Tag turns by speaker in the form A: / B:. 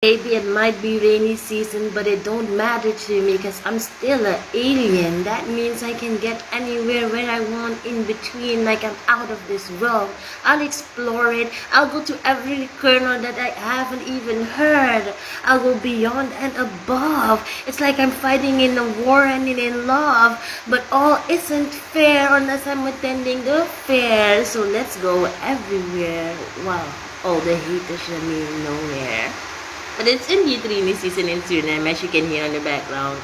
A: Maybe it might be rainy season, but it don't matter to me because I'm still an alien. That means I can get anywhere where I want in between, like I'm out of this world. I'll explore it. I'll go to every corner that I haven't even heard. I'll go beyond and above. It's like I'm fighting in a war and in love, but all isn't fair unless I'm attending the fair. So let's go everywhere. Wow, all the haters are me nowhere. But it's indeed rainy season in Suriname, as you can hear in the background.